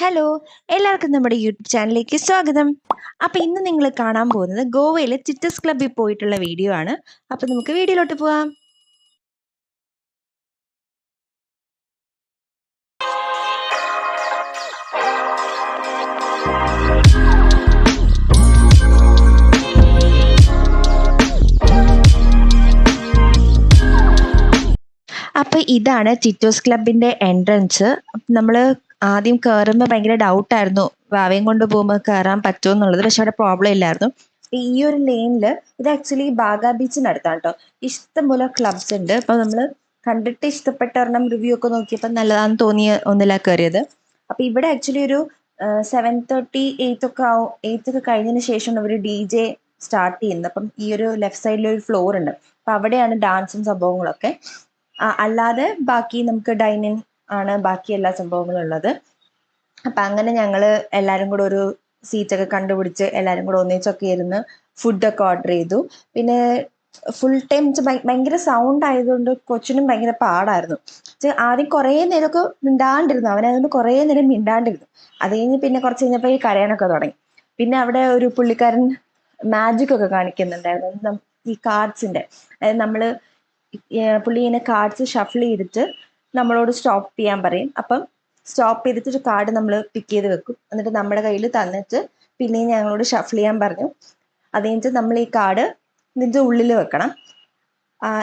Hello, എല്ലാവർക്കും നമ്മുടെ YouTube ചാനലിലേക്ക് സ്വാഗതം. അപ്പോൾ ഇന്ന് നിങ്ങൾ കാണാൻ പോകുന്നത് ഗോവയിലെ ചിറ്റസ് ക്ലബ്ബിൽ പോയിട്ടുള്ള വീഡിയോ ആണ്. അപ്പോൾ നമുക്ക് വീഡിയോയിലോട്ട് പോവാം. അപ്പോൾ ഇതാണ് ചിറ്റോസ് ക്ലബിൻ്റെ എൻട്രൻസ്. നമ്മൾ ആദ്യം കയറുമ്പോൾ ഭയങ്കര ഡൗട്ടായിരുന്നു, വാവയും കൊണ്ട് പോകുമ്പോൾ കയറാൻ പറ്റുമോ എന്നുള്ളത്. പക്ഷെ അവിടെ പ്രോബ്ലം ഇല്ലായിരുന്നു. ഈ ഒരു ലെയിനിൽ ഇത് ആക്ച്വലി ബാഗ ബീച്ചിനടുത്താണ് കേട്ടോ. ഇഷ്ടംപോലെ ക്ലബ്സ് ഉണ്ട്. അപ്പോൾ നമ്മൾ കണ്ടിട്ട് ഇഷ്ടപ്പെട്ട ഒരെണ്ണം റിവ്യൂ ഒക്കെ നോക്കിയപ്പോൾ നല്ലതാണെന്ന് തോന്നിയ ഒന്നിലാണ് കയറിയത്. അപ്പോൾ ഇവിടെ ആക്ച്വലി ഒരു 7:30 8 ഒക്കെ കഴിഞ്ഞതിന് ശേഷമാണ് അവർ DJ സ്റ്റാർട്ട് ചെയ്യുന്നത്. അപ്പം ഈ ഒരു ലെഫ്റ്റ് സൈഡിൽ ഒരു ഫ്ലോർ ഉണ്ട്. അപ്പം അവിടെയാണ് ഡാൻസും സംഭവങ്ങളൊക്കെ. അല്ലാതെ ബാക്കി നമുക്ക് ഡൈനിങ് ആണ് ബാക്കി എല്ലാ സംഭവങ്ങളും ഉള്ളത്. അപ്പം അങ്ങനെ ഞങ്ങൾ എല്ലാവരും കൂടെ ഒരു സീറ്റൊക്കെ കണ്ടുപിടിച്ച് എല്ലാവരും കൂടെ ഒന്നിച്ചൊക്കെ ഇരുന്ന് ഫുഡൊക്കെ ഓർഡർ ചെയ്തു. പിന്നെ ഫുൾ ടൈം ഭയങ്കര സൗണ്ട് ആയതുകൊണ്ട് കൊച്ചിനും ഭയങ്കര പാടായിരുന്നു. ആദ്യം കുറേ നേരമൊക്കെ മിണ്ടാണ്ടിരുന്നു, അവനതുകൊണ്ട് കുറേ നേരം മിണ്ടാണ്ടിരുന്നു. അത് കഴിഞ്ഞ് പിന്നെ കുറച്ച് കഴിഞ്ഞപ്പോൾ ഈ കരയാനൊക്കെ തുടങ്ങി. പിന്നെ അവിടെ ഒരു പുള്ളിക്കാരൻ മാജിക് ഒക്കെ കാണിക്കുന്നുണ്ടായിരുന്നു, ഈ കാർഡ്സിൻ്റെ. അതായത് നമ്മൾ പുള്ളി ഇങ്ങനെ കാർഡ്സ് ഷഫിൾ ചെയ്തിട്ട് നമ്മളോട് സ്റ്റോപ്പ് ചെയ്യാൻ പറയും. അപ്പം സ്റ്റോപ്പ് ചെയ്തിട്ട് ഒരു കാർഡ് നമ്മൾ പിക്ക് ചെയ്ത് വെക്കും. എന്നിട്ട് നമ്മുടെ കയ്യിൽ തന്നിട്ട് പിന്നെയും ഞങ്ങളോട് ഷഫിൾ ചെയ്യാൻ പറഞ്ഞു. അത് കഴിഞ്ഞിട്ട് നമ്മൾ ഈ കാർഡ് ഇതിൻ്റെ ഉള്ളിൽ വെക്കണം.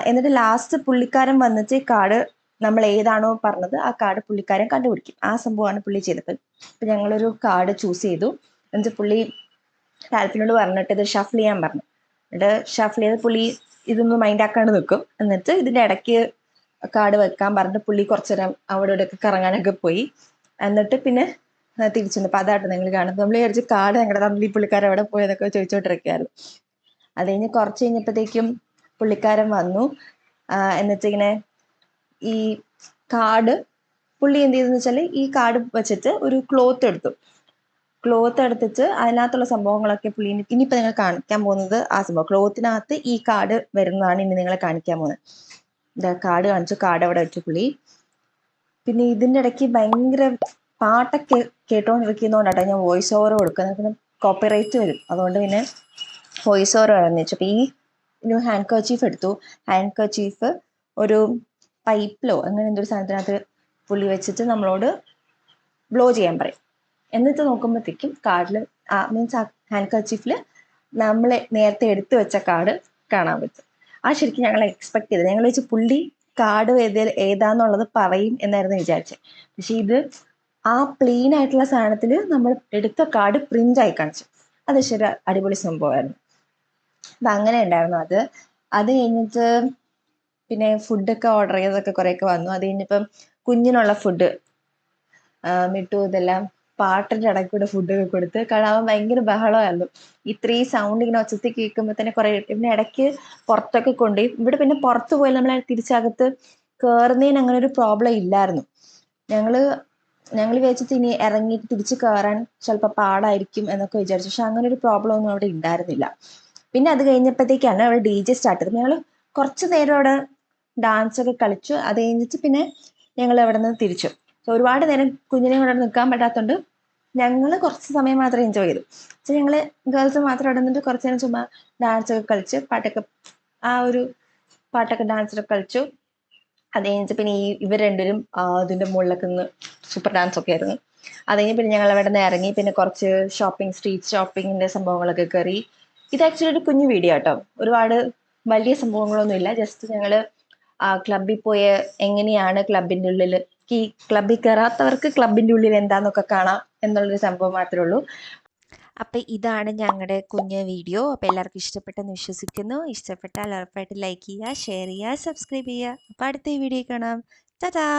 എന്നിട്ട് ലാസ്റ്റ് പുള്ളിക്കാരൻ വന്നിട്ട് ഈ കാർഡ് നമ്മൾ ഏതാണോ പറഞ്ഞത് ആ കാർഡ് പുള്ളിക്കാരൻ കണ്ടുപിടിക്കും. ആ സംഭവമാണ് പുള്ളി ചെയ്തത്. അപ്പം ഞങ്ങളൊരു കാർഡ് ചൂസ് ചെയ്തു. എന്നിട്ട് പുള്ളി ടാൽഫിനോട് പറഞ്ഞിട്ട് ഇത് ഷഫിൾ ചെയ്യാൻ പറഞ്ഞു. എന്നിട്ട് ഷഫിൾ ചെയ്ത് പുള്ളി ഇതൊന്നും മൈൻഡ് ആക്കാണ്ട് നിൽക്കും. എന്നിട്ട് ഇതിൻ്റെ ഇടയ്ക്ക് കാർഡ് വെക്കാൻ പറഞ്ഞിട്ട് പുള്ളി കുറച്ച് നേരം അവിടെ ഇവിടെയൊക്കെ കറങ്ങാനൊക്കെ പോയി. എന്നിട്ട് പിന്നെ തിരിച്ചു വന്നു. അപ്പോൾ അതായിട്ട് നിങ്ങൾ കാണുന്നത്. നമ്മൾ വിചാരിച്ച് കാർഡ് ഞങ്ങളുടെ തമ്മിൽ ഈ പുള്ളിക്കാരൻ എവിടെ പോയതൊക്കെ ചോദിച്ചോണ്ടിരിക്കുകയായിരുന്നു. അത് കഴിഞ്ഞ് കുറച്ച് കഴിഞ്ഞപ്പോഴത്തേക്കും പുള്ളിക്കാരൻ വന്നു. എന്നിട്ട് ഇങ്ങനെ ഈ കാർഡ് പുള്ളി എന്ത് ചെയ്തെന്ന് വെച്ചാൽ ഈ കാർഡ് വെച്ചിട്ട് ഒരു ക്ലോത്ത് എടുത്തിട്ട് അതിനകത്തുള്ള സംഭവങ്ങളൊക്കെ പുള്ളി ഇനിയിപ്പോൾ നിങ്ങൾ കാണിക്കാൻ പോകുന്നത് ആ സംഭവം ക്ലോത്തിനകത്ത് ഈ കാർഡ് വരുന്നതാണ് ഇനി നിങ്ങളെ കാണിക്കാൻ പോകുന്നത്. കാർഡ് കാണിച്ചു, കാർഡ് അവിടെ വെച്ചു പുള്ളി. പിന്നെ ഇതിൻ്റെ ഇടയ്ക്ക് ഭയങ്കര പാട്ടൊക്കെ കേട്ടോണ്ടിരിക്കുന്നതുകൊണ്ടാട്ടോ ഞാൻ വോയിസ് ഓവർ കൊടുക്കുന്നത്. പിന്നെ കോപ്പിറൈറ്റ് വരും, അതുകൊണ്ട് പിന്നെ വോയിസ് ഓവർ വേണമെന്ന് വെച്ചു. അപ്പോൾ ഈ ഹാൻഡ് കർച്ചീഫ് എടുത്തു. ഹാൻഡ് കർച്ചീഫ് ഒരു പൈപ്പിലോ അങ്ങനെ എന്തൊരു സാധനത്തിനകത്ത് പുള്ളി വെച്ചിട്ട് നമ്മളോട് ബ്ലോ ചെയ്യാൻ പറയും. എന്നിട്ട് നോക്കുമ്പോഴത്തേക്കും കാർഡിൽ മീൻസ് ആ ഹാൻഡ് കർച്ചീഫിൽ നമ്മൾ നേരത്തെ എടുത്തു വെച്ച കാർഡ് കാണാൻ പറ്റും. ശരിക്കും ഞങ്ങൾ എക്സ്പെക്ട് ചെയ്തത്. ഞങ്ങൾ വെച്ച് പുള്ളി കാർഡ് ഏതാന്നുള്ളത് പറയും എന്നായിരുന്നു വിചാരിച്ചത്. പക്ഷെ ഇത് ആ പ്ലെയിൻ ആയിട്ടുള്ള സാധനത്തിൽ നമ്മൾ എടുത്ത കാർഡ് പ്രിന്റ് ആയി കാണിച്ചു. അത് ശരി അടിപൊളി സംഭവമായിരുന്നു. അപ്പം അങ്ങനെ ഉണ്ടായിരുന്നു അത് കഴിഞ്ഞിട്ട് പിന്നെ ഫുഡൊക്കെ ഓർഡർ ചെയ്തതൊക്കെ കുറേയൊക്കെ വന്നു. അത് കഴിഞ്ഞിപ്പം കുഞ്ഞിനുള്ള ഫുഡ് മിട്ടു ഇതെല്ലാം പാട്ടിൻ്റെ ഇടയ്ക്ക് കൂടെ ഫുഡൊക്കെ കൊടുത്ത്. കാരണം അവൻ ഭയങ്കര ബഹളമായിരുന്നു. ഇത്രയും സൗണ്ട് ഇങ്ങനെ ഒച്ചത്തിൽ കേൾക്കുമ്പോൾ തന്നെ കുറേ. പിന്നെ ഇടയ്ക്ക് പുറത്തൊക്കെ കൊണ്ടുപോയി. ഇവിടെ പിന്നെ പുറത്ത് പോയി നമ്മൾ തിരിച്ചകത്ത് കയറുന്നതിന് അങ്ങനെ ഒരു പ്രോബ്ലം ഇല്ലായിരുന്നു. ഞങ്ങൾ വിചാരിച്ചിട്ട് ഇനി ഇറങ്ങിയിട്ട് തിരിച്ച് കയറാൻ ചിലപ്പോൾ പാടായിരിക്കും എന്നൊക്കെ വിചാരിച്ചു. പക്ഷെ അങ്ങനെ ഒരു പ്രോബ്ലം ഒന്നും അവിടെ ഉണ്ടായിരുന്നില്ല. പിന്നെ അത് കഴിഞ്ഞപ്പോഴത്തേക്കാണ് അവിടെ DJ സ്റ്റാർട്ട് ചെയ്തത്. ഞങ്ങൾ കുറച്ച് നേരം അവിടെ ഡാൻസൊക്കെ കളിച്ചു. അത് കഴിഞ്ഞിട്ട് പിന്നെ ഞങ്ങൾ അവിടെ നിന്ന് തിരിച്ചു. ഒരുപാട് നേരം കുഞ്ഞിനെ കൊണ്ട് നിൽക്കാൻ പറ്റാത്തതുകൊണ്ട് ഞങ്ങൾ കുറച്ച് സമയം മാത്രമേ എൻജോയ് ചെയ്തു. പക്ഷെ ഞങ്ങൾ ഗേൾസ് മാത്രം അവിടെ നിന്നിട്ട് കുറച്ച് നേരം ചുമ്മാ ഡാൻസൊക്കെ കളിച്ച് പാട്ടൊക്കെ ഡാൻസൊക്കെ കളിച്ചു. അത് കഴിഞ്ഞിട്ട് പിന്നെ ഇവർ രണ്ടുപേരും അതിൻ്റെ മുകളിലൊക്കെ നിന്ന് സൂപ്പർ ഡാൻസൊക്കെ ആയിരുന്നു. അത് കഴിഞ്ഞ് പിന്നെ ഞങ്ങൾ അവിടെ നിന്ന് ഇറങ്ങി. പിന്നെ കുറച്ച് സ്ട്രീറ്റ് ഷോപ്പിങ്ങിൻ്റെ സംഭവങ്ങളൊക്കെ കയറി. ഇത് ആക്ച്വലി ഒരു കുഞ്ഞു വീഡിയോ കേട്ടോ, ഒരുപാട് വലിയ സംഭവങ്ങളൊന്നുമില്ല. ജസ്റ്റ് ഞങ്ങൾ ക്ലബ്ബിൽ പോയ എങ്ങനെയാണ് ക്ലബിൻ്റെ ഉള്ളിൽ ക്ലബ്ബിൽ കയറാത്തവർക്ക് ക്ലബിൻ്റെ ഉള്ളിൽ എന്താണെന്നൊക്കെ കാണാം എന്നുള്ളൊരു സംഭവം മാത്രമേ ഉള്ളൂ. അപ്പം ഇതാണ് ഞങ്ങളുടെ കുഞ്ഞ് വീഡിയോ. അപ്പോൾ എല്ലാവർക്കും ഇഷ്ടപ്പെട്ടെന്ന് വിശ്വസിക്കുന്നു. ഇഷ്ടപ്പെട്ടാൽ ഉറപ്പായിട്ട് ലൈക്ക് ചെയ്യുക, ഷെയർ ചെയ്യുക, സബ്സ്ക്രൈബ് ചെയ്യുക. അപ്പോൾ അടുത്ത വീഡിയോ കാണാം. ടാറ്റാ.